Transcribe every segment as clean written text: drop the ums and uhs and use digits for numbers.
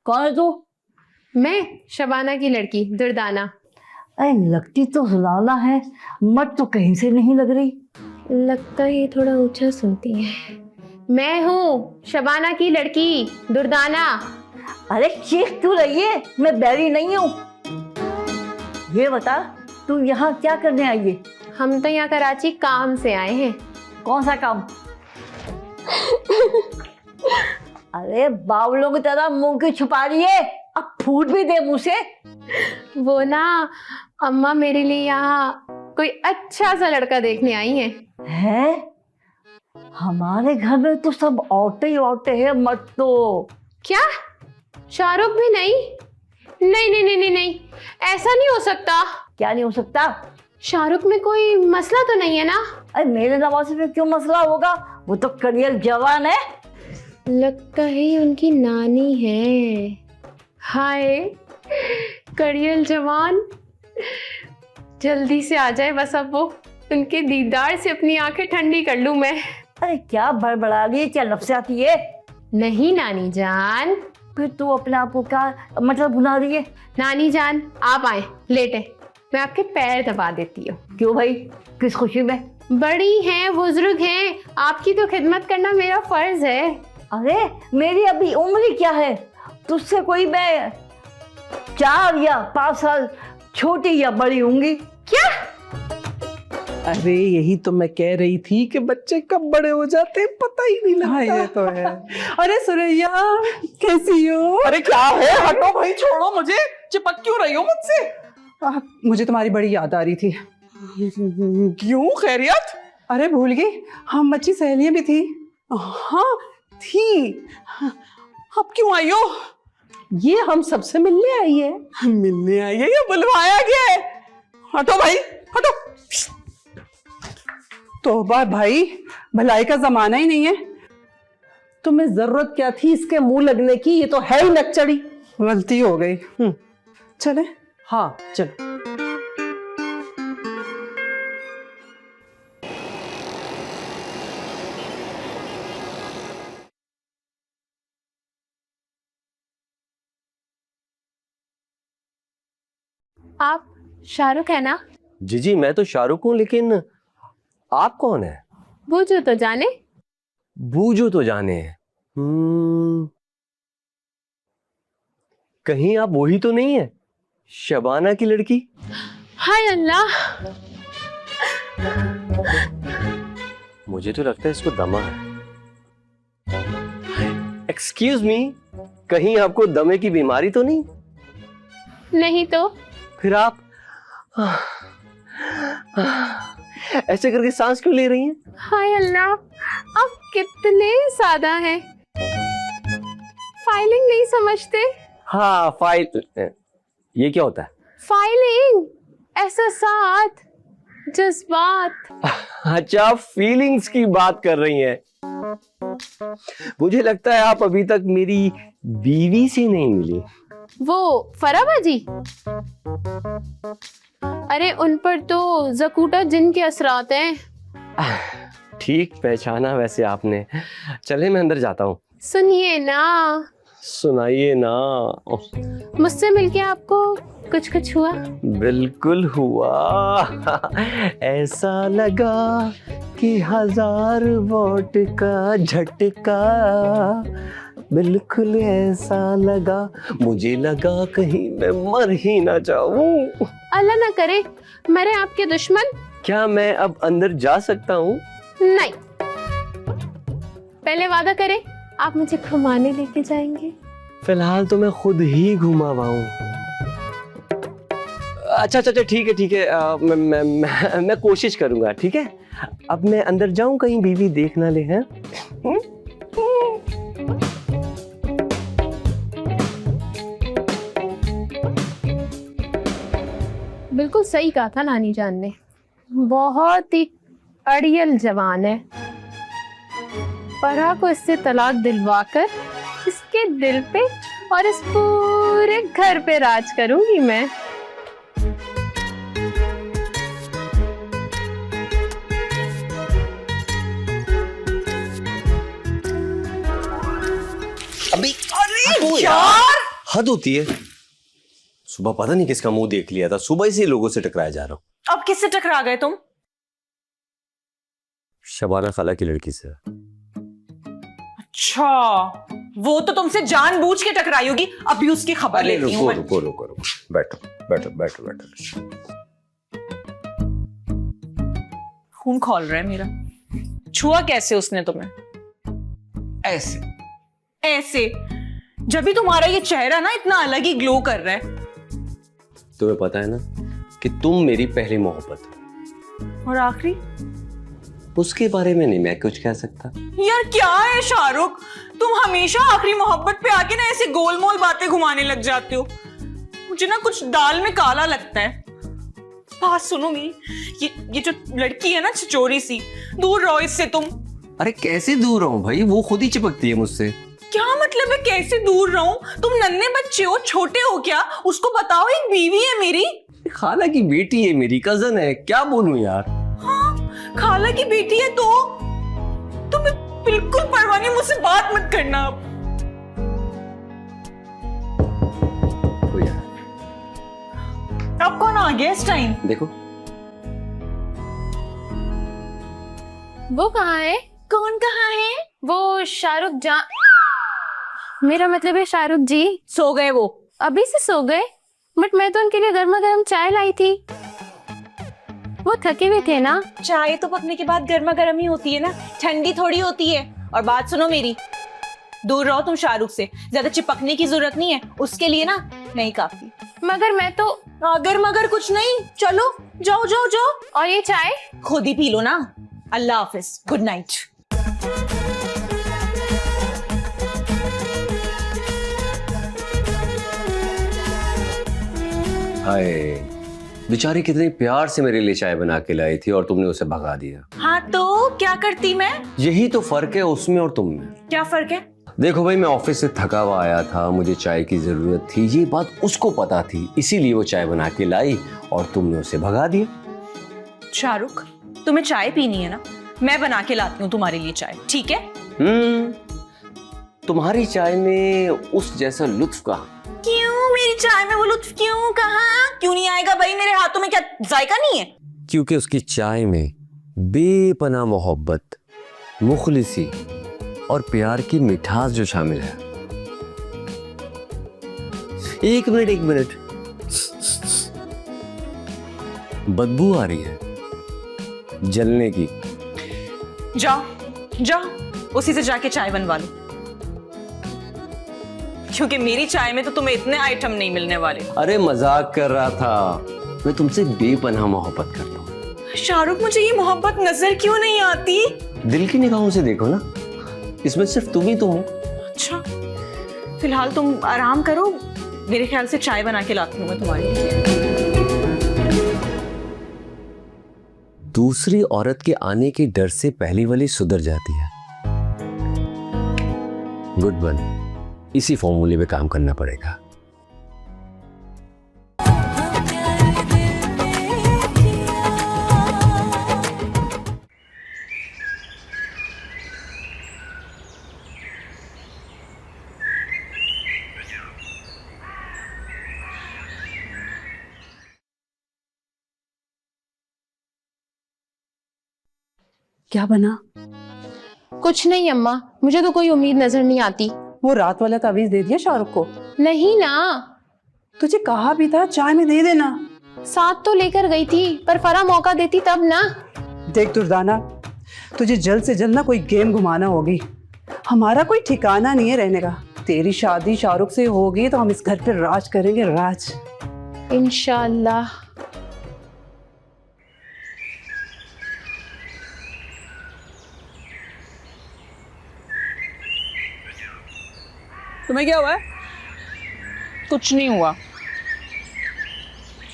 कौन है तू? मैं शबाना की लड़की दुर्दाना। अरे लगती तो सुलाना है, मत तो कहीं से नहीं लग रही। लगता है ये थोड़ा ऊंचा सुनती है। मैं हूँ शबाना की लड़की दुर्दाना। अरे चीख क्यों रही है? मैं बैरी नहीं हूँ। ये बता, तू यहाँ क्या करने आई है? हम तो यहाँ कराची काम से आए हैं। कौन सा काम? अरे बावलों की तरह मुंह की छुपा रही है, अब फूट भी दे मुंह से। वो ना अम्मा मेरे लिए यहाँ कोई अच्छा सा लड़का देखने आई हैं। है? हमारे घर में तो सब औरतें ही औरतें हैं, मत तो। क्या? शाहरुख भी नहीं? नहीं नहीं नहीं नहीं नहीं, ऐसा नहीं हो सकता। क्या नहीं हो सकता? शाहरुख में कोई मसला तो नहीं है ना? अरे मेरे नवासे में क्यों मसला होगा? वो तो करियर जवान है। लगता है उनकी नानी है। हाय करियल जवान, जल्दी से आ जाए बस। अब वो उनके दीदार से अपनी आंखें ठंडी कर लूं मैं। अरे क्या बड़बड़ा रही है, क्या नफसियाती है? नहीं नानी जान। फिर तू अपने आप को क्या मतलब बुला रही है? नानी जान आप आए, लेटे, मैं आपके पैर दबा देती हूँ। क्यों भाई, किस खुशी में? बड़ी हैं, बुजुर्ग हैं, आपकी तो खिदमत करना मेरा फर्ज है। अरे मेरी अभी उम्र क्या है? तुझसे कोई मैं 4 या 5 साल छोटी या बड़ी होंगी। क्या? अरे यही तो मैं कह रही थी कि बच्चे कब बड़े हो जाते हैं पता ही नहीं लगता। ये तो है। अरे सुरैया कैसी हो? अरे क्या है, हटो भाई, छोड़ो मुझे, चिपक क्यों रही हो मुझसे? मुझे तुम्हारी बड़ी याद आ रही थी। क्यों, खैरियत? अरे भूल गई, हम अच्छी सहेलियां भी थी। हाँ थी, अब क्यों आई हो? ये हम सबसे मिलने आई है। मिलने आई है या बुलवाया गया है? हटो भाई हटो। तौबा भाई, भलाई का जमाना ही नहीं है। तुम्हें जरूरत क्या थी इसके मुंह लगने की? ये तो है ही नकचड़ी। गलती हो गई। चले? हाँ चलो। आप शाहरुख है ना? जी जी मैं तो शाहरुख हूं, लेकिन आप कौन है? बूझो तो जाने। बूझो तो जाने। कहीं आप वही तो नहीं है, शबाना की लड़की? हाय अल्लाह, मुझे तो लगता है इसको दमा है। एक्सक्यूज मी, कहीं आपको दमे की बीमारी तो नहीं? नहीं तो? फिर आप ऐसे करके सांस क्यों ले रही हैं? हाय अल्लाह, आप कितने सादा हैं। फाइलिंग नहीं समझते? हाँ फाइल, ये क्या होता है? फाइलिंग, एहसासात, जज्बात। अच्छा, आप फीलिंग्स की बात कर रही हैं। मुझे लगता है आप अभी तक मेरी बीवी से नहीं मिली। वो फराबाजी? अरे उन पर तो ज़कूटा जिन के असरात हैं। ठीक पहचाना वैसे आपने। चले मैं अंदर जाता हूँ। सुनिए ना। सुनाइए ना। मुझसे मिलके आपको कुछ कुछ हुआ? बिल्कुल हुआ। ऐसा लगा कि 1000 वॉट का झटका, बिल्कुल ऐसा लगा, मुझे लगा कहीं मैं मर ही ना जाऊं। अल्लाह ना करे मरे आपके दुश्मन। क्या मैं अब अंदर जा सकता हूँ? नहीं, पहले वादा करें आप मुझे घुमाने लेके जाएंगे। फिलहाल तो मैं खुद ही घुमावाऊं। अच्छा अच्छा ठीक है ठीक है, मैं कोशिश करूंगा। ठीक है, अब मैं अंदर जाऊं, कहीं बीवी देख ना ले। हैं? बिल्कुल सही कहा था नानी जान ने, बहुत ही अड़ियल जवान है। फरहा को इससे तलाक दिलवाकर इसके दिल पे और इस पूरे घर पे राज करूंगी मैं। अभी अरे यार, हद होती है। सुबह पता नहीं किसका मुंह देख लिया था, सुबह से लोगों से टकराया जा रहा हूँ। अब किससे टकरा गए तुम? शबाना खाला की लड़की से। अच्छा, वो तो तुमसे जानबूझ के टकराई होगी। अभी उसकी खबर अरे लेती हूँ। रुको रुको रुको, बैठो बैठो बैठो बैठो। खून खौल रहा है मेरा। छुआ कैसे उसने तुम्हें? ऐसे ऐसे? जब भी तुम्हारा ये चेहरा ना इतना अलग ही ग्लो कर रहा है। तुम्हें पता है ना कि तुम मेरी पहली मोहब्बत हो। और आखिरी? उसके बारे में नहीं मैं कुछ कह सकता। यार क्या है शाहरुख, तुम हमेशा आखिरी मोहब्बत पे आके ना ऐसे गोलमोल बातें घुमाने लग जाते हो। मुझे ना कुछ दाल में काला लगता है। बात सुनो मेरी, ये जो लड़की है ना छिचोरी सी, दूर रहो इससे तुम। अरे कैसे दूर रहूं भाई, वो खुद ही चिपकती है मुझसे। क्या मतलब है कैसे दूर रहूं? तुम नन्हे बच्चे हो, छोटे हो क्या? उसको बताओ एक बीवी है मेरी। खाला की बेटी है, मेरी कजन है, क्या बोलूं यार। हाँ, खाला की बेटी है तो तुम्हें बिल्कुल परवाह नहीं, मुझसे बात मत करना अब। तो यार अब कौन आ गया इस टाइम? देखो वो कहाँ है? कौन कहाँ है? वो शाहरुख जान, मेरा मतलब है शाहरुख जी। सो गए वो? अभी से सो गए? बट मैं तो उनके लिए गर्मा गर्म चाय लाई थी। वो थके हुए थे ना। चाय तो पकने के बाद गर्मा गर्म ही होती है ना, ठंडी थोड़ी होती है। और बात सुनो मेरी, दूर रहो तुम शाहरुख से। ज्यादा चिपकने की जरूरत नहीं है, उसके लिए ना नहीं काफी। मगर मैं तो। अगर मगर कुछ नहीं, चलो जाओ जाओ जाओ। और ये चाय खुद ही पी लो ना। अल्लाह हाफिज, गुड नाइट। हाय, बेचारी कितने प्यार से मेरे लिए चाय बना के लाई थी और तुमने उसे भगा दिया। हाँ तो क्या करती मैं? यही तो फर्क है उसमें और तुम में। क्या फर्क है? देखो भाई, मैं ऑफिस से थका हुआ आया था, मुझे चाय की जरूरत थी, ये बात उसको पता थी, इसीलिए वो चाय बना के लाई और तुमने उसे भगा दिया। शाहरुख, तुम्हें चाय पीनी है ना, मैं बना के लाती हूँ तुम्हारे लिए चाय, ठीक है? तुम्हारी चाय में उस जैसा लुत्फ कहाँ? क्यों मेरी चाय में वो लुत्फ क्यों? कहाँ क्यों नहीं आएगा भाई? मेरे हाथों में क्या जायका नहीं है? क्योंकि उसकी चाय में बेपनाह मोहब्बत, मुखलिसी और प्यार की मिठास जो शामिल है। एक मिनट, बदबू आ रही है जलने की। जाओ उसी से जाके चाय बनवा लो, क्योंकि मेरी चाय में तो तुम्हें इतने आइटम नहीं मिलने वाले। अरे मजाक कर रहा था, मैं तुमसे बेपनाह मोहब्बत करता हूँ। शाहरुख, मुझे ये मोहब्बत नजर क्यों नहीं आती? दिल की निगाहों से देखो ना, इसमें सिर्फ तुम ही तुम हो। अच्छा, फिलहाल तुम आराम करो, मेरे ख्याल से चाय बना के लाती हूँ मैं तुम्हारे लिए। दूसरी औरत के आने के डर से पहली वाली सुधर जाती है। गुड वन, इसी फॉर्मूले पे काम करना पड़ेगा। क्या बना? कुछ नहीं अम्मा, मुझे तो कोई उम्मीद नजर नहीं आती। वो रात वाला तावीज दे दिया शाहरुख को? नहीं ना, तुझे कहा भी था चाय में दे देना। साथ तो लेकर गई थी, पर फरा मौका देती तब ना। देख दुर्दाना, तुझे जल्द से जल्द ना कोई गेम घुमाना होगी। हमारा कोई ठिकाना नहीं है रहने का। तेरी शादी शाहरुख से होगी तो हम इस घर पे राज करेंगे, राज। इंशाल्लाह। तुम्हें क्या हुआ है? कुछ नहीं हुआ,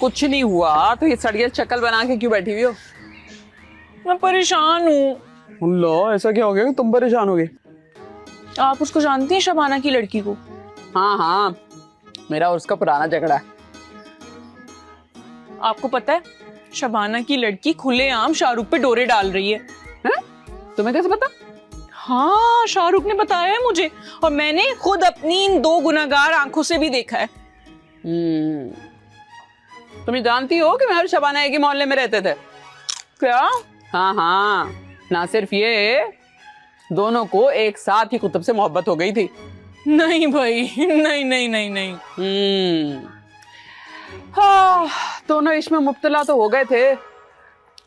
कुछ नहीं हुआ। तो ये सड़िया शक्ल बना के क्यों बैठी हुई हो? मैं परेशान हूँ। लो, ऐसा क्या हो गया कि तुम परेशान हो गए? आप उसको जानती हैं, शबाना की लड़की को? हाँ हाँ, मेरा और उसका पुराना झगड़ा है। आपको पता है, शबाना की लड़की खुलेआम शाहरुख पे डोरे डाल रही है। हैं? तुम्हें कैसे पता? हाँ, शाहरुख ने बताया है मुझे, और मैंने खुद अपनी इन 2 गुनाहगार आंखों से भी देखा है। तुम ये जानती हो कि मैं और शबाना एक ही मोहल्ले में रहते थे? क्या? हाँ हाँ, ना सिर्फ ये, दोनों को एक साथ ही कुतुब से मोहब्बत हो गई थी। नहीं भाई, नहीं नहीं नहीं नहीं। हाँ, दोनों इसमें मुब्तला तो हो गए थे,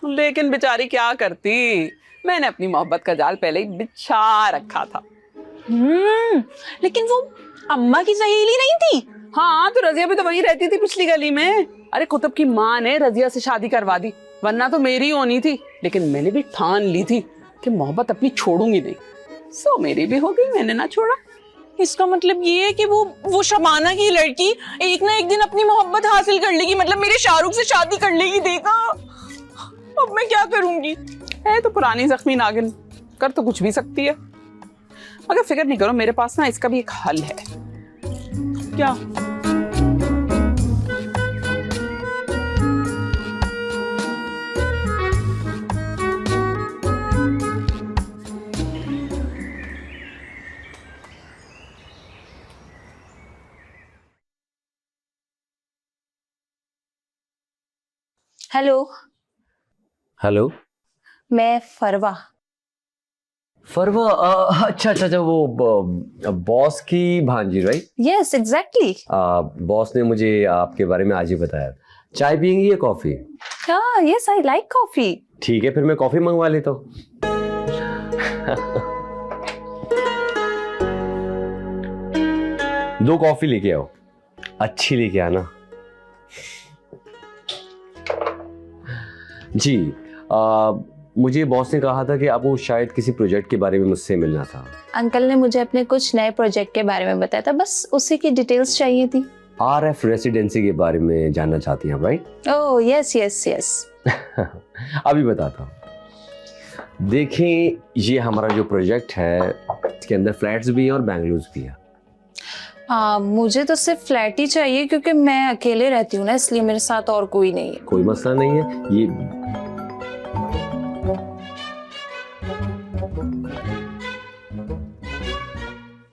लेकिन बेचारी क्या करती, मैंने अपनी मोहब्बत का जाल पहले ही बिछा रखा था। लेकिन वो अम्मा की सहेली नहीं थी? हाँ, तो रजिया भी तो वहीं रहती थी, पिछली गली में। अरे कुतुब की माँ ने रजिया से शादी करवा दी, वरना तो मेरी होनी थी, लेकिन मैंने भी ठान ली थी कि मोहब्बत अपनी छोड़ूंगी नहीं। सो मेरी भी हो गई, मैंने ना छोड़ा। इसका मतलब ये है कि वो शबाना की लड़की एक ना एक दिन अपनी मोहब्बत हासिल कर लेगी, मतलब मेरे शाहरुख से शादी कर लेगी। देखा, अब मैं क्या करूंगी? है तो पुरानी जख्मी नागिन, कर तो कुछ भी सकती है। मगर फिक्र नहीं करो, मेरे पास ना इसका भी एक हल है। क्या? Hello, hello. मैं फरवा। फरवा, अच्छा अच्छा अच्छा, वो बॉस की भांजी, राइट? Yes, exactly. बॉस ने मुझे आपके बारे में आज ही बताया। चाय पियेंगी या कॉफी? हाँ, यस, आई लाइक कॉफी। ठीक है, फिर मैं कॉफी मंगवा लेता हूँ। दो कॉफी लेके आओ, अच्छी लेके आना। जी, मुझे बॉस ने कहा था कि आपको शायद किसी प्रोजेक्ट के बारे में मुझसे मिलना था। अंकल ने मुझे अपने कुछ नए प्रोजेक्ट के बारे में बताया था, बस उसी की डिटेल्स चाहिए थी। RF रेसिडेंसी के बारे में जानना चाहती हैं, right? Oh yes yes yes. अभी बताता हूँ। देखें, ये हमारा जो प्रोजेक्ट है, इसके अंदर फ्लैट्स भी हैं और बैंगलोर्स भी हैं। मुझे तो सिर्फ फ्लैट ही चाहिए, क्योंकि मैं अकेले रहती हूँ ना, इसलिए मेरे साथ और कोई नहीं है। कोई मसला नहीं है। ये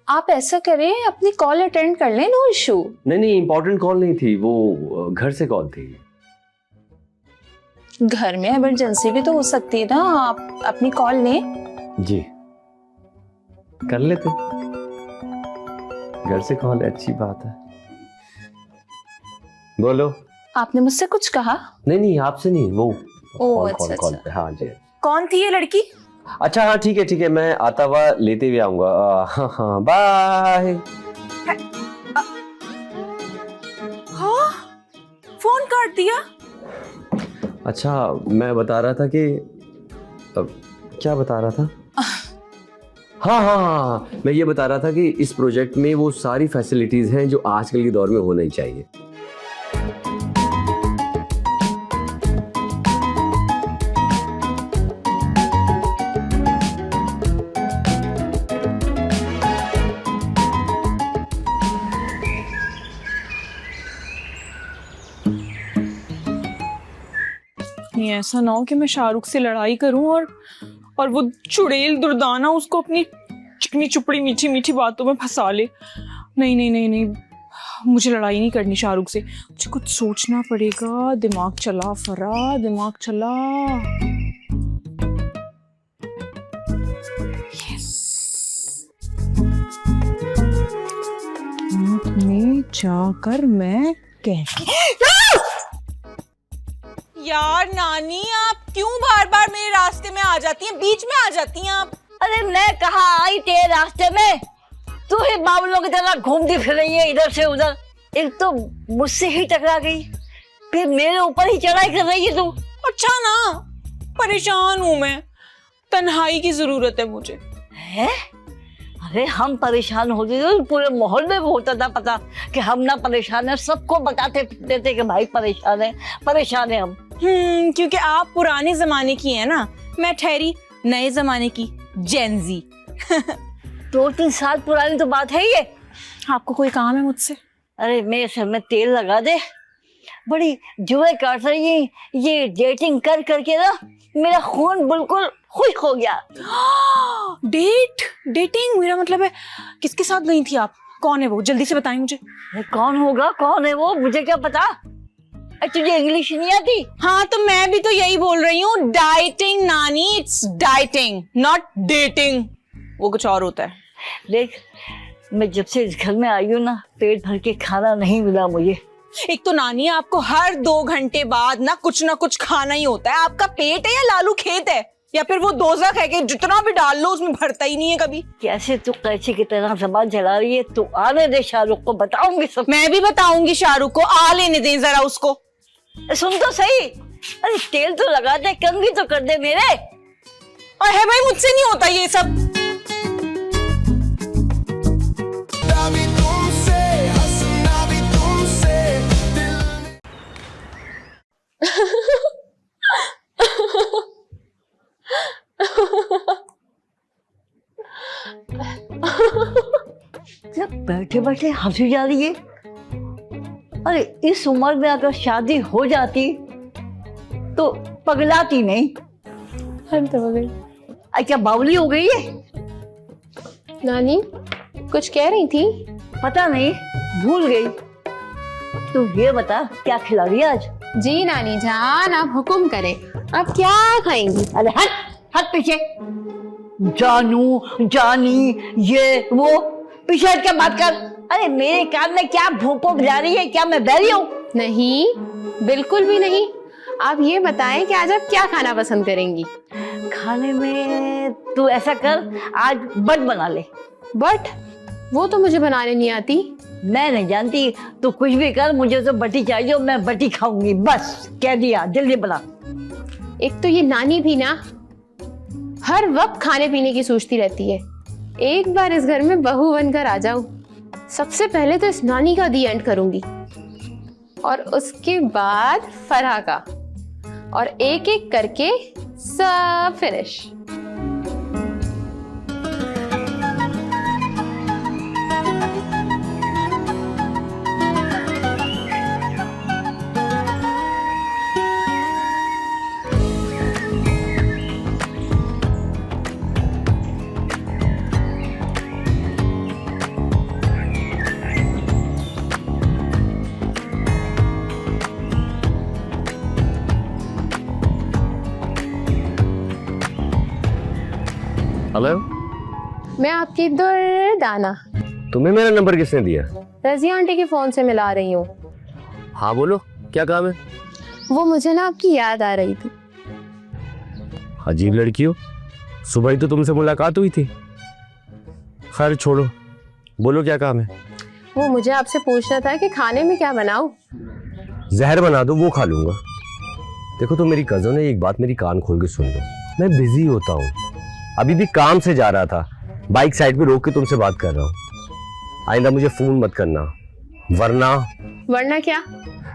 आप ऐसा करें, अपनी कॉल अटेंड कर लें, नो इशू। नहीं, इम्पोर्टेंट कॉल नहीं थी, वो घर से कॉल थी। घर में इमरजेंसी भी तो हो सकती है ना, आप अपनी कॉल लें। जी, कर लेते। घर से कॉल, अच्छी बात है। बोलो। आपने मुझसे कुछ कहा? नहीं, आपसे नहीं, वो ओह, कॉल अच्छा। पे। हाँ जी। कौन थी ये लड़की? अच्छा, हाँ ठीक है, मैं आता हुआ लेते हुए आऊंगा। हाँ, बाय। हाँ, फोन काट दिया। अच्छा, मैं बता रहा था कि क्या बता रहा था? हाँ, मैं ये बता रहा था कि इस प्रोजेक्ट में वो सारी फैसिलिटीज हैं जो आजकल के दौर में होना ही चाहिए। ये ऐसा ना हो कि मैं शाहरुख से लड़ाई करूं और वो चुड़ैल दुर्दाना उसको अपनी चिकनी चुपड़ी मीठी मीठी बातों में फंसा ले। नहीं, मुझे लड़ाई नहीं करनी शाहरुख से, मुझे कुछ सोचना पड़ेगा। दिमाग चला फरा, दिमाग चला। में जाकर मैं यार नानी, आप क्यों बार बार मेरे रास्ते में आ जाती हैं, बीच में आ जाती हैं आप? अरे मैं कहा आई तेरे रास्ते में, तू ही बाबलों की तरह घूमती फिर रही है इधर से उधर। एक तो मुझसे ही टकरा गई, फिर मेरे ऊपर ही चढ़ाई कर रही है तू। अच्छा ना, परेशान हूं मैं, तन्हाई की जरूरत है मुझे। है? अरे हम परेशान होते तो पूरे माहौल में होता था पता कि हम ना परेशान है, सबको बताते थे कि भाई परेशान है हम। क्योंकि आप पुराने जमाने की हैं ना, मैं ठहरी नए जमाने की, जेनजी। 2-3 साल पुरानी तो बात है ये। आपको कोई काम है मुझसे? अरे मेरे सर में तेल लगा दे बड़ी जुए काट रही है। ये डेटिंग कर करके ना मेरा खून बिल्कुल खुश हो गया। डेटिंग मेरा मतलब है, किसके साथ गई थी आप? कौन है वो? जल्दी से बताएं मुझे। अरे कौन होगा, कौन है वो, मुझे क्या पता। तुझे इंग्लिश नहीं आती? हाँ तो मैं भी तो यही बोल रही हूँ, डाइटिंग नानी, इट्स डाइटिंग नॉट डेटिंग, वो कुछ और होता है। देख, मैं जब से इस घर में आई हूँ ना, पेट भर के खाना नहीं मिला मुझे। एक तो नानी आपको हर 2 घंटे बाद ना कुछ खाना ही होता है। आपका पेट है या लालू खेत है, या फिर वो दोज़ख है कि जितना भी डाल लो उसमें भरता ही नहीं है कभी। कैसे तू कैसे की तरह जबान चला रही है? तू आने दे शाहरुख को, बताऊंगी सब। मैं भी बताऊंगी शाहरुख को, आ लेने दें जरा उसको। सुन तो सही, अरे तेल तो लगा दे, कंघी तो कर दे मेरे। और है भाई, मुझसे नहीं होता ये सब। बैठे बैठे हंसी जा रही है। अरे इस उम्र में अगर शादी हो जाती तो पगलाती नहीं। हम तो हो गई। क्या बावली हो गई है? नानी कुछ कह रही थी? पता नहीं, भूल गई। तू ये बता, क्या खिला रही है आज? जी नानी जान, आप हुक्म करें, आप क्या खाएंगी? अरे हट हट पीछे। जानू जानी ये वो, पीछे हट के बात कर। अरे मेरे कान में क्या भोंपो बजा रही है? क्या मैं बहरी हूँ? नहीं, बिल्कुल भी नहीं। आप ये बताएं कि आज आप क्या खाना पसंद करेंगी? खाने में तू ऐसा कर, आज बट बना ले। बट वो तो मुझे बनाने नहीं आती। मैं नहीं जानती, तू कुछ भी कर, मुझे तो बटी चाहिए, मैं बटी खाऊंगी, बस कह दिया। जल्दी बना। एक तो ये नानी भी ना हर वक्त खाने पीने की सोचती रहती है। एक बार इस घर में बहू बनकर आ जाऊं, सबसे पहले तो इस नानी का दी एंड करूंगी, और उसके बाद फरहा का, और एक एक करके सब फिनिश। हेलो, मैं आपकी दुर्दाना तुम्हें मेरा नंबर किसने दिया? रजिया आंटी के फोन से मिला रही हूँ। हाँ बोलो, क्या काम है? वो मुझे ना आपकी याद आ रही थी। अजीब लड़की हो, सुबह ही तो तुमसे मुलाकात हुई थी। खैर छोड़ो, बोलो क्या काम है? वो मुझे आपसे पूछना था कि खाने में क्या बनाऊं? जहर बना दो, वो खा लूंगा। देखो तो मेरी कजन है, एक बात मेरी कान खोल के सुन लो। मैं बिजी होता हूँ, अभी भी काम से जा रहा था, बाइक साइड पे रोक के तुमसे बात कर रहा हूँ। आइंदा मुझे फोन मत करना, वरना क्या?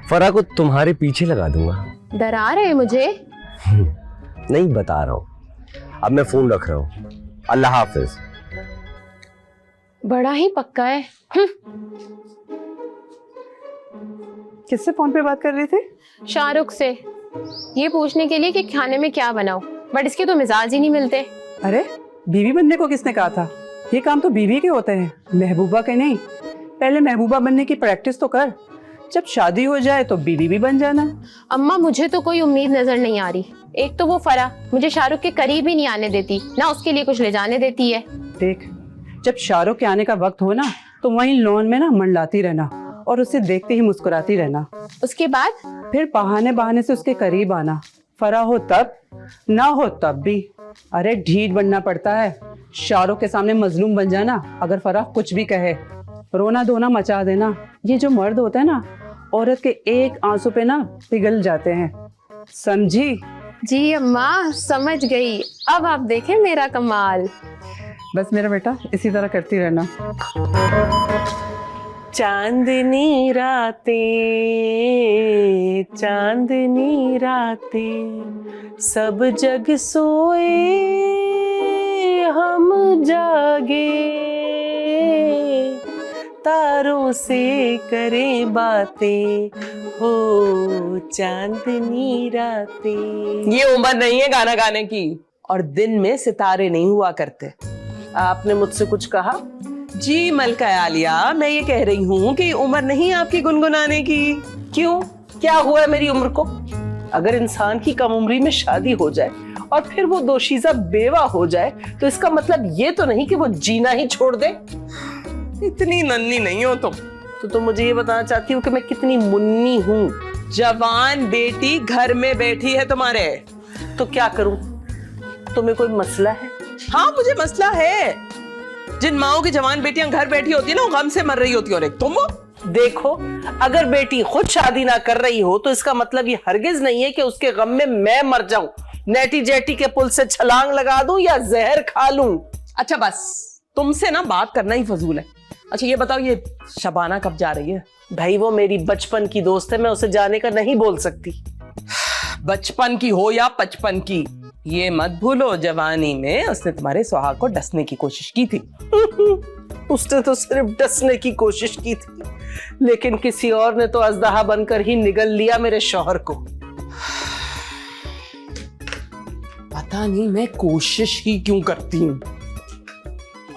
फरा को तुम्हारे पीछे लगा दूंगा। डरा रहे मुझे? नहीं, बता रहा हूँ। अब मैं फोन रख रहा हूँ, अल्लाह हाफिज। बड़ा ही पक्का है। किससे फोन पे बात कर रही थी? शाहरुख से, ये पूछने के लिए कि खाने में क्या बनाऊं, बट इसके तो मिजाज ही नहीं मिलते। अरे बीवी बनने को किसने कहा था? ये काम तो बीवी के होते हैं, महबूबा के नहीं। पहले महबूबा बनने की प्रैक्टिस तो कर, जब शादी हो जाए तो बीवी भी बन जाना। अम्मा मुझे तो कोई उम्मीद नजर नहीं आ रही। एक तो वो फरा मुझे शाहरुख के करीब ही नहीं आने देती, ना उसके लिए कुछ ले जाने देती है। देख, जब शाहरुख के आने का वक्त हो ना, तो वहीं लॉन में ना मंडलाती रहना और उसे देखते ही मुस्कुराती रहना। उसके बाद फिर बहाने बहाने से उसके करीब आना। फरा हो तब, ना हो तब भी। अरे ढीठ बनना पड़ता है, शाहरुख के सामने मजलूम बन जाना अगर फरा कुछ भी कहे। रोना धोना मचा देना। ये जो मर्द होता है ना, औरत के एक आंसू पे ना पिघल जाते हैं, समझी? जी अम्मा समझ गई। अब आप देखें मेरा कमाल। बस मेरा बेटा इसी तरह करती रहना। चांदनी रातें, चांदनी रातें, सब जग सोए हम जागे, तारों से करें बातें, हो चांदनी रातें। ये उम्र नहीं है गाना गाने की, और दिन में सितारे नहीं हुआ करते। आपने मुझसे कुछ कहा? जी मलका आलिया, मैं ये कह रही हूँ कि उम्र नहीं आपकी गुनगुनाने की। क्यों, क्या हुआ है मेरी उम्र को? अगर इंसान की कम उम्री में शादी हो जाए और फिर वो दोशीजा बेवा हो जाए तो इसका मतलब ये तो नहीं कि वो जीना ही छोड़ दे। इतनी नन्ही नहीं हो तुम। तो तुम मुझे ये बताना चाहती हो कि मैं कितनी मुन्नी हूँ? जवान बेटी घर में बैठी है तुम्हारे, तो क्या करूं? तुम्हें कोई मसला है? हाँ मुझे मसला है। जिन माओं की जवान बेटियां घर बैठी होती है ना, वो गम से मर रही होती है। और एक तुम देखो, अगर बेटी खुद शादी ना कर रही हो तो इसका मतलब ये हरगिज नहीं है कि उसके गम में मैं मर जाऊं, नेटी जेटी के पुल से छलांग लगा दूं या जहर खा लूं। अच्छा बस, तुमसे ना बात करना ही फजूल है। अच्छा ये बताओ, ये शबाना कब जा रही है? भाई वो मेरी बचपन की दोस्त है, मैं उसे जाने का नहीं बोल सकती। बचपन की हो या बचपन की, ये मत भूलो जवानी में उसने तुम्हारे सुहाग को डसने की कोशिश की थी। उसने तो सिर्फ डसने की कोशिश की थी, लेकिन किसी और ने तो अजदहा बनकर ही निगल लिया मेरे शौहर को। पता नहीं मैं कोशिश ही क्यों करती हूँ।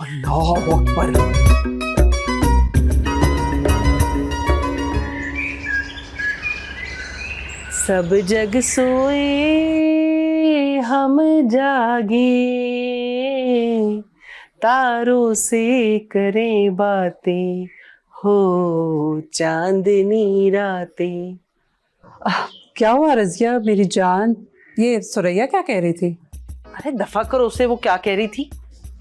अल्लाह अकबर। सब जग सोए हम जागे, तारों से करें बातें, हो चांदनी रातें। क्या हुआ रजिया मेरी जान? ये सुरैया क्या कह रही थी? अरे दफा करो उसे, वो क्या कह रही थी?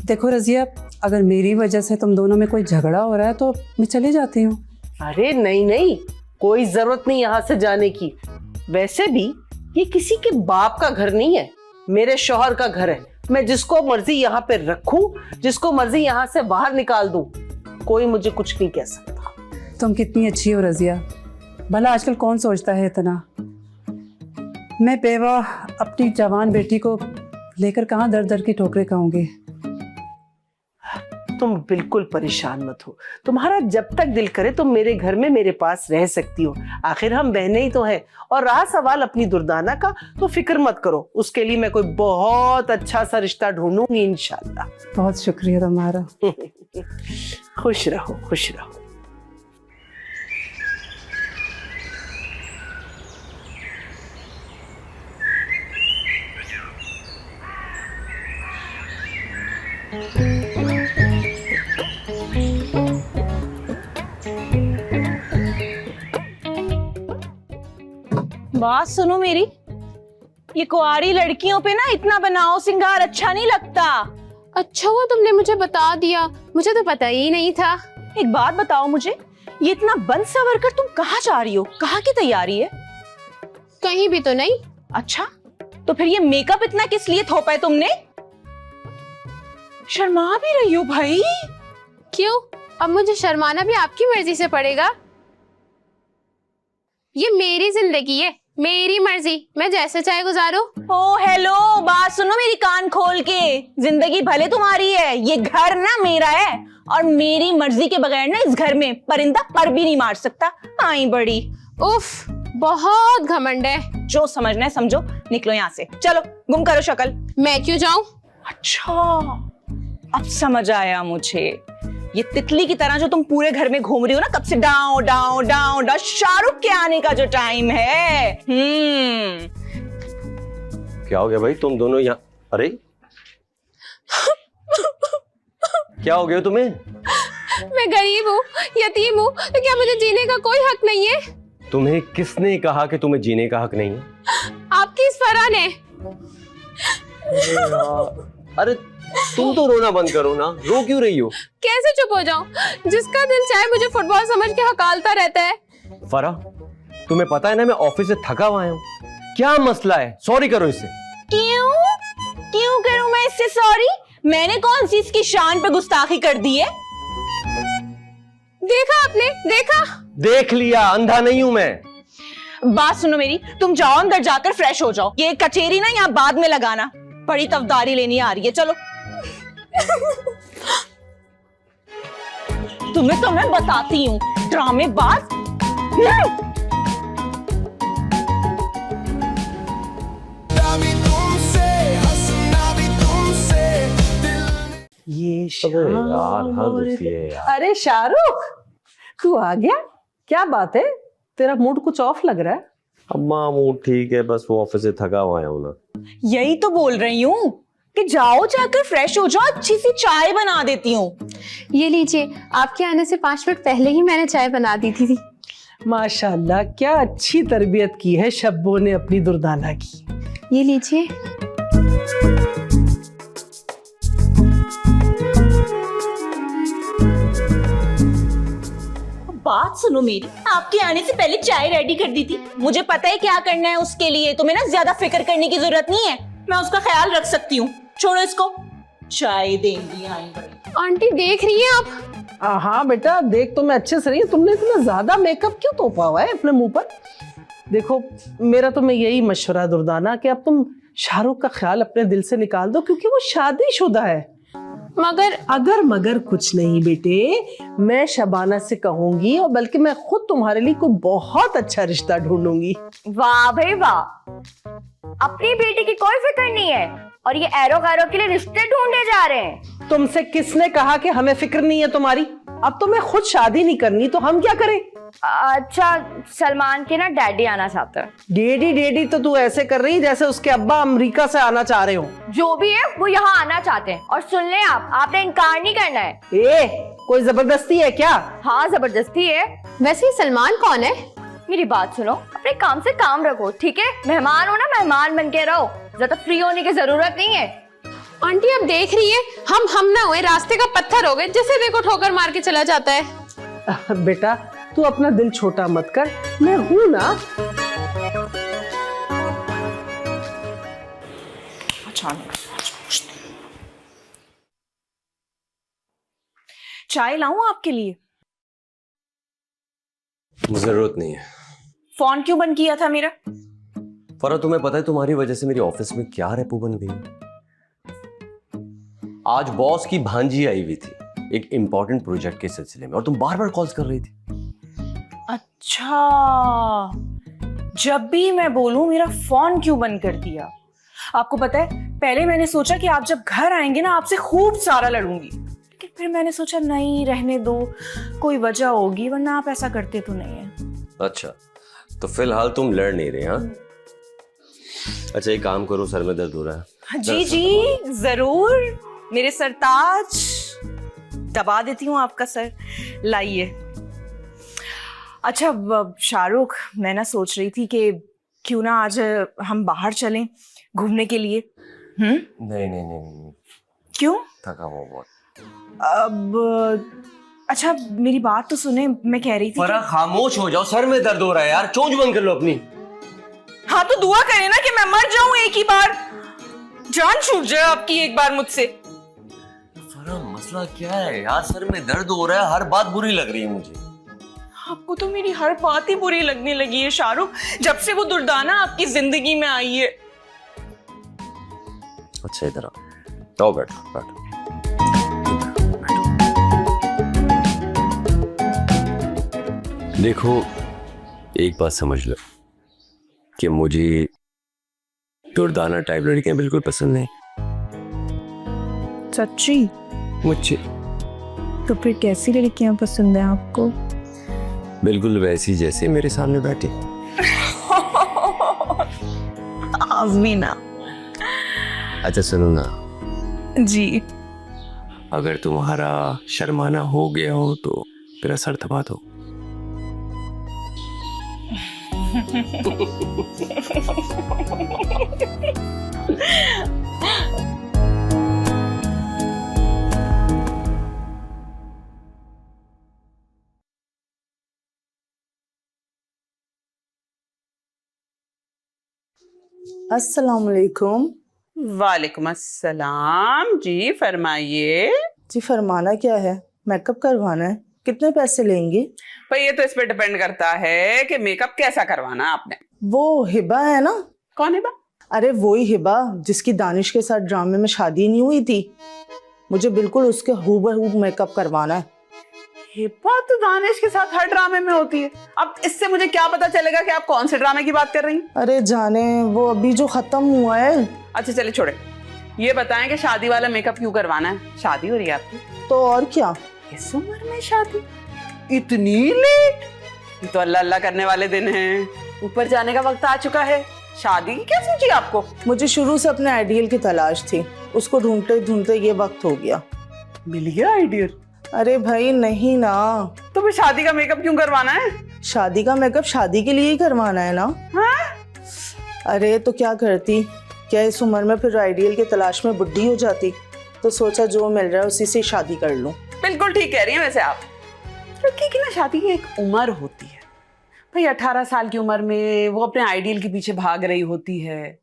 देखो रजिया, अगर मेरी वजह से तुम दोनों में कोई झगड़ा हो रहा है तो मैं चली जाती हूँ। अरे नहीं नहीं, कोई जरूरत नहीं यहाँ से जाने की। वैसे भी ये किसी के बाप का घर नहीं है, मेरे शौहर का घर है। मैं जिसको मर्जी यहाँ पे रखूं, जिसको मर्जी यहाँ से बाहर निकाल दूं, कोई मुझे कुछ नहीं कह सकता। तुम कितनी अच्छी हो रजिया, भला आजकल कौन सोचता है इतना। मैं बेवा अपनी जवान बेटी को लेकर कहाँ दर दर की ठोकरें खाऊंगी। तुम बिल्कुल परेशान मत हो, तुम्हारा जब तक दिल करे तुम मेरे घर में मेरे पास रह सकती हो। आखिर हम बहनें ही तो हैं। और रहा सवाल अपनी दुर्दाना का, तो फिक्र मत करो, उसके लिए मैं कोई बहुत अच्छा सा रिश्ता ढूंढूंगी इंशाल्लाह। बहुत शुक्रिया तुम्हारा। खुश रहो, खुश रहो। बात सुनो मेरी, ये कुंवारी लड़कियों पे ना इतना बनाओ सिंगार अच्छा नहीं लगता। अच्छा हुआ तुमने मुझे बता दिया, मुझे तो पता ही नहीं था। एक बात बताओ मुझे, ये इतना बन सवर कर तुम कहाँ जा रही हो? कहाँ की तैयारी है? कहीं भी तो नहीं। अच्छा, तो फिर ये मेकअप इतना किस लिए थोपा है तुमने? शर्मा भी रही हो भाई। क्यों, अब मुझे शर्माना भी आपकी मर्जी से पड़ेगा? ये मेरी जिंदगी है, मेरी मर्जी, मैं जैसे चाहे गुजारूं। ओ हेलो, बात सुनो मेरी कान खोल के। जिंदगी भले तुम्हारी है, ये घर ना मेरा है, और मेरी मर्जी के बगैर ना इस घर में परिंदा पर भी नहीं मार सकता। आई बड़ी। उफ, बहुत घमंड है। जो समझना है समझो, निकलो यहाँ से, चलो गुम करो शक्ल। मैं क्यों जाऊं? अच्छा, अब समझ आया मुझे। ये तितली की तरह जो तुम पूरे घर में घूम रही हो ना कब से, डाउ डाउ डाउ डाउ, शाहरुख के आने का जो टाइम है। क्या हो गया भाई, तुम दोनों यहाँ? अरे क्या हो गया तुम्हें? मैं गरीब हूँ, यतीम हूँ, तो क्या मुझे जीने का कोई हक नहीं है? तुम्हें किसने कहा कि तुम्हें जीने का हक नहीं है? आपकी इस फरहान है। अरे तुम तो रोना बंद करो ना, रो क्यों रही हो? कैसे चुप हो जाऊं? जिसका दिल चाहे मुझे फुटबॉल समझ के हकालता रहता है। फरा, तुम्हें पता है ना मैं ऑफिस से थका हुआ हूँ। क्या मसला है? सॉरी करो इससे। क्यों क्यों करूं मैं इससे सॉरी? मैंने कौन सी इसकी शान पे गुस्ताखी कर दी है? देखा आपने, देखा? देख लिया, अंधा नहीं हूं मैं। बात सुनो मेरी, तुम जाओ अंदर जाकर फ्रेश हो जाओ। ये कचेरी ना यहाँ बाद में लगाना, बड़ी तफदारी लेनी आ रही है। चलो। तुम्हें तो मैं बताती हूँ, ड्रामेबाज। ये अबे यार हद होती है यार। अरे शाहरुख, तू आ गया? क्या बात है, तेरा मूड कुछ ऑफ लग रहा है। अम्मा मूड ठीक है, बस वो ऑफिस से थका हुआ है ना। यही तो बोल रही हूँ कि जाओ जाकर फ्रेश हो जाओ, अच्छी सी चाय बना देती हूँ। ये लीजिए, आपके आने से 5 मिनट पहले ही मैंने चाय बना दी थी। माशाल्लाह, क्या अच्छी तरबियत की है शब्बों ने अपनी दुर्दाना की। ये लीजिए। बात सुनो मेरी, आपके आने से पहले चाय रेडी कर दी थी। मुझे पता है क्या करना है उसके लिए, तुम्हें ना ज्यादा फिक्र करने की जरूरत नहीं है, मैं उसका ख्याल रख सकती हूँ। छोड़ो इसको, चाय देंगी। आंटी देख रही हैं आप? हाँ बेटा, देख तो मैं अच्छे से रही हूँ। तुमने इतना ज्यादा मेकअप क्यों तोपा हुआ है अपने मुंह पर? देखो, मेरा तुम्हें यही मशवरा दुर्दाना कि अब तुम शाहरुख का ख्याल अपने दिल से निकाल दो, क्योंकि वो शादीशुदा है। मगर मगर कुछ नहीं बेटे, मैं शबाना से कहूंगी और बल्कि मैं खुद तुम्हारे लिए कोई बहुत अच्छा रिश्ता ढूंढूंगी। वाह भाई वाह, अपनी बेटी की कोई फिक्र नहीं है और ये एरो गैरो के लिए रिश्ते ढूंढे जा रहे हैं। तुमसे किसने कहा कि हमें फिक्र नहीं है तुम्हारी? अब तुम्हें खुद शादी नहीं करनी तो हम क्या करें? अच्छा, सलमान के ना डैडी आना चाहते हैं। डेडी तो तू ऐसे कर रही जैसे उसके अब्बा अमेरिका से आना चाह रहे हो। जो भी है वो यहाँ आना चाहते हैं, और सुन लें आपने इनकार नहीं करना है। कोई जबरदस्ती है क्या? हाँ जबरदस्ती है। वैसे ये सलमान कौन है? मेरी बात सुनो, अपने काम से काम रखो, ठीक है? मेहमान हो ना, मेहमान बन के रहो, ज्यादा फ्री होने की जरूरत नहीं है। आंटी अब देख रही है, हम ना हुए रास्ते का पत्थर हो गए, जैसे देखो ठोकर मार के चला जाता है। बेटा तू अपना दिल छोटा मत कर, मैं हूं ना। चाय लाऊं आपके लिए? जरूरत नहीं है। फोन क्यों बंद किया था मेरा? फरा, तुम्हें पता है तुम्हारी वजह से मेरी ऑफिस में क्या रेपो बन गई? आज बॉस की भांजी आई हुई थी एक इंपॉर्टेंट प्रोजेक्ट के सिलसिले में, और तुम बार बार कॉल्स कर रही थी। अच्छा, जब भी मैं बोलूं मेरा फोन क्यों बंद कर दिया? आपको पता है, पहले मैंने सोचा कि आप जब घर आएंगे ना आपसे खूब सारा लड़ूंगी, लेकिन फिर मैंने सोचा नहीं, रहने दो, कोई वजह होगी, वरना आप ऐसा करते तो नहीं है। अच्छा, तो फिलहाल तुम लड़ नहीं रहे? हाँ, अच्छा एक काम करो, सर में दर्द हो रहा है। जी जरूर, मेरे सरताज, दबा देती हूँ आपका सर, लाइए। अच्छा शाहरुख, मैं ना सोच रही थी कि क्यों ना आज हम बाहर चलें घूमने के लिए। नहीं। क्यों? थका हुआ बहुत। अब अच्छा मेरी बात तो सुने, मैं कह रही थी फरा खामोश हो जाओ, सर में दर्द हो रहा है यार, चोंच बंद कर लो अपनी। हाँ तो दुआ करें ना कि मैं मर जाऊं एक ही बार, जान छूट जाए आपकी एक बार मुझसे। फरा मसला क्या है यार, सर में दर्द हो रहा है, हर बात बुरी लग रही है मुझे। आपको तो मेरी हर बात ही बुरी लगने लगी है शाहरुख, जब से वो दुर्दाना आपकी जिंदगी में आई है। अच्छा इधर आओ, बैठो। देखो एक बात समझ लो कि मुझे दुर्दाना टाइप लड़कियां बिल्कुल पसंद नहीं। सच्ची? मुझे तो फिर कैसी लड़कियां पसंद है आपको? बिल्कुल वैसी जैसे मेरे सामने बैठी। आज़मीना। अच्छा सुनो ना जी, अगर तुम्हारा शर्माना हो गया हो तो मेरा सर दबा दो। अस्सलाम वालेकुम। वालेकुम अस्सलाम। जी फरमाइए। जी फरमाना क्या है? मेकअप करवाना है, कितने पैसे लेंगी? पर ये तो इस पे डिपेंड करता है कि मेकअप कैसा करवाना है आपने। वो हिबा है ना? कौन हिबा? अरे वही हिबा जिसकी दानिश के साथ ड्रामे में शादी नहीं हुई थी, मुझे बिल्कुल उसके हूबहू मेकअप करवाना है। हिब्बा तो दानिश के साथ हर ड्रामे में होती है। अब इससे मुझे क्या पता चलेगा कि आप कौन से ड्रामे की बात कर रही हैं? अरे जाने, वो अभी जो खत्म हुआ है। अच्छा चले छोड़े, ये बताएं कि शादी वाला मेकअप क्यों करवाना है? शादी हो रही है आपकी? तो और क्या, इस उम्र में शादी? इतनी लेट? ये तो अल्लाह अल्लाह करने वाले दिन हैं, ऊपर जाने का वक्त आ चुका है। शादी की क्या सोची आपको? मुझे शुरू से अपने आइडियल की तलाश थी, उसको ढूंढते ढूंढते ये वक्त हो गया। मिल गया आइडियल? अरे भाई नहीं ना, तो फिर शादी का मेकअप क्यों करवाना है? शादी का मेकअप शादी के लिए ही करवाना है ना। हाँ? अरे तो क्या करती, क्या इस उम्र में फिर आइडियल की तलाश में बुढ़ी हो जाती? तो सोचा जो मिल रहा है उसी से शादी कर लूं। बिल्कुल ठीक कह रही हैं वैसे आप, क्योंकि ना शादी की एक उम्र होती है भाई। 18 साल की उम्र में वो अपने आइडियल के पीछे भाग रही होती है,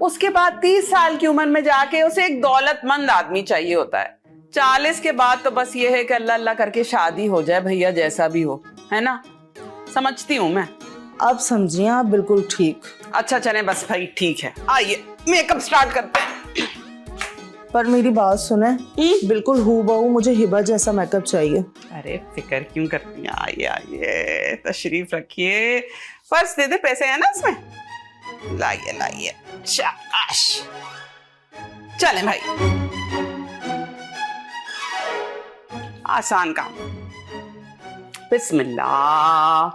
उसके बाद 30 साल की उम्र में जाके उसे एक दौलतमंद आदमी चाहिए होता है। 40 के बाद तो बस ये है कि अल्लाह अल्लाह करके शादी हो जाए भैया, जैसा भी हो, है ना? समझती हूँ मैं। अब समझिए आप बिल्कुल ठीक। अच्छा चलें बस भाई, ठीक है, आइए मेकअप स्टार्ट करते हैं। पर मेरी बात सुने, बिल्कुल हूबहू मुझे हिबा जैसा मेकअप चाहिए। अरे फिक्र क्यों करती हैं, आइए आइए तशरीफ रखिए। पर्स दे दे, पैसे हैं ना इसमें? लाइए लाइए, शाबाश। चलें भाई, आसान काम। बिस्मिल्लाह।